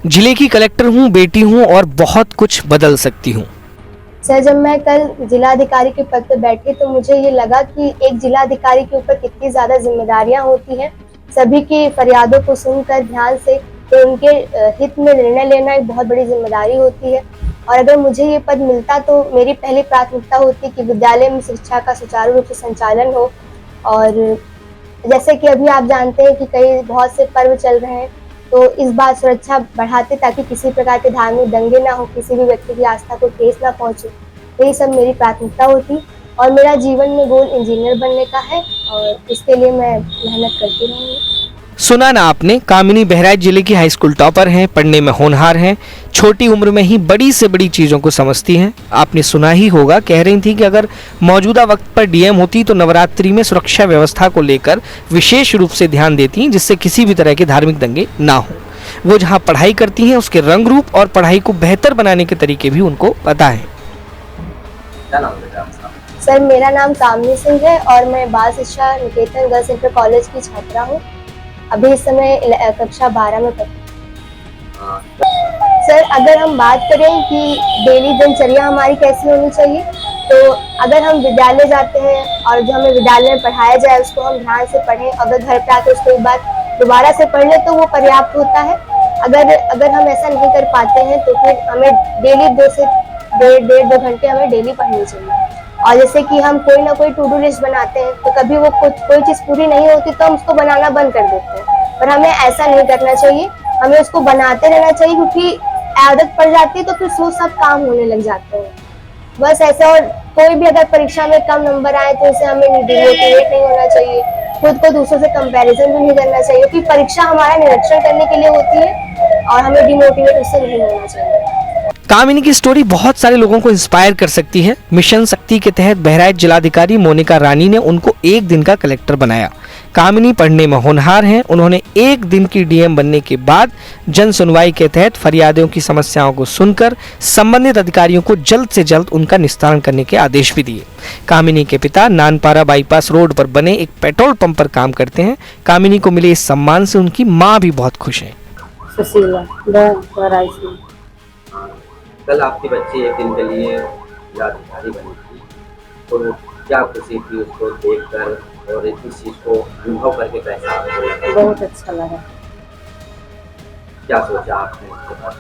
जिले की कलेक्टर हूँ, बेटी हूँ और बहुत कुछ बदल सकती हूँ। सर, जब मैं कल जिलाधिकारी के पद पर बैठी तो मुझे ये लगा कि एक जिलाधिकारी के ऊपर कितनी ज़्यादा जिम्मेदारियां होती हैं। सभी की फरियादों को सुनकर ध्यान से तो उनके हित में निर्णय लेना एक बहुत बड़ी जिम्मेदारी होती है। और अगर मुझे ये पद मिलता तो मेरी पहली प्राथमिकता होती कि विद्यालय में शिक्षा का सुचारू रूप से संचालन हो। और जैसे कि अभी आप जानते हैं कि कई बहुत से पर्व चल रहे हैं, तो इस बार सुरक्षा बढ़ाते ताकि किसी प्रकार के धार्मिक दंगे ना हो, किसी भी व्यक्ति की आस्था को ठेस ना पहुंचे। तो ये सब मेरी प्राथमिकता होती। और मेरा जीवन में गोल इंजीनियर बनने का है और इसके लिए मैं मेहनत करती रहूँगी। सुना ना आपने, कामिनी बहराइच जिले की हाई स्कूल टॉपर हैं, पढ़ने में होनहार हैं, छोटी उम्र में ही बड़ी से बड़ी चीज़ों को समझती हैं। आपने सुना ही होगा, कह रही थी कि अगर मौजूदा वक्त पर डीएम होती तो नवरात्रि में सुरक्षा व्यवस्था को लेकर विशेष रूप से ध्यान देती, जिससे किसी भी तरह के धार्मिक दंगे ना हो। वो जहाँ पढ़ाई करती हैं उसके रंग रूप और पढ़ाई को बेहतर बनाने के तरीके भी उनको पता है। क्या नाम है आपका? सर, मेरा नाम कामिनी सिंह है और मैं बाल शिक्षा निकेतन गर्ल्स इंटर कॉलेज की छात्रा हूँ। अभी इस समय कक्षा 12 में पढ़ती हूँ। सर, अगर हम बात करें कि डेली दिनचर्या हमारी कैसी होनी चाहिए, तो अगर हम विद्यालय जाते हैं और जो हमें विद्यालय में पढ़ाया जाए उसको हम ध्यान से पढ़ें, अगर घर पे आकर उसको एक बार दोबारा से पढ़ लें तो वो पर्याप्त होता है। अगर हम ऐसा नहीं कर पाते हैं तो फिर हमें डेली 2 से 1.5-2 घंटे हमें डेली पढ़नी चाहिए। और जैसे कि हम कोई ना कोई टू डू लिस्ट बनाते हैं, तो कभी वो कोई चीज़ पूरी नहीं होती तो हम उसको बनाना बंद कर देते हैं, पर हमें ऐसा नहीं करना चाहिए। हमें उसको बनाते रहना चाहिए, क्योंकि आदत पड़ जाती है तो फिर सब काम होने लग जाते हैं। बस ऐसा। और कोई भी अगर परीक्षा में कम नंबर आए तो उसे हमें डिमोटिवेट नहीं होना चाहिए, खुद को दूसरों से कंपैरिजन भी नहीं करना चाहिए, क्योंकि परीक्षा हमारा निरीक्षण करने के लिए होती है और हमें डिमोटिवेट उससे नहीं होना चाहिए। कामिनी की स्टोरी बहुत सारे लोगों को इंस्पायर कर सकती है। मिशन शक्ति के तहत बहराइच जिलाधिकारी मोनिका रानी ने उनको एक दिन का कलेक्टर बनाया। कामिनी पढ़ने में होनहार हैं। उन्होंने एक दिन की डीएम बनने के बाद जन सुनवाई के तहत फरियादियों की समस्याओं को सुनकर संबंधित अधिकारियों को जल्द से जल्द उनका निस्तारण करने के आदेश भी दिए। कामिनी के पिता नानपारा बाईपास रोड पर बने एक पेट्रोल पंप पर काम करते हैं। कामिनी को मिले इस सम्मान से उनकी माँ भी बहुत खुश है। कल आपकी बच्ची एक दिन के लिए जिलाधिकारी बनी थी, तो क्या खुशी थी उसको देखकर और इस चीज को अनुभव करके कैसा आपको लगा? बहुत अच्छा लगा। क्या सोचा आपने इसके बाद?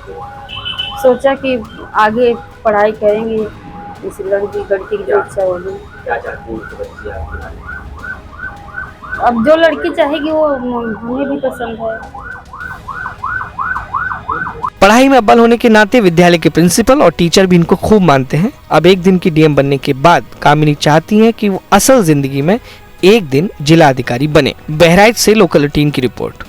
सोचा कि आगे पढ़ाई करेंगे, इस लड़की की जो इच्छा होगी। क्या चाहती है कि बच्ची आपकी? अब जो लड़की चाहेगी वो हमें भी पसंद है। पढ़ाई में अव्वल होने के नाते विद्यालय के प्रिंसिपल और टीचर भी इनको खूब मानते हैं। अब एक दिन की डीएम बनने के बाद कामिनी चाहती हैं कि वो असल जिंदगी में एक दिन जिला अधिकारी बने। बहराइच से लोकल 18 की रिपोर्ट।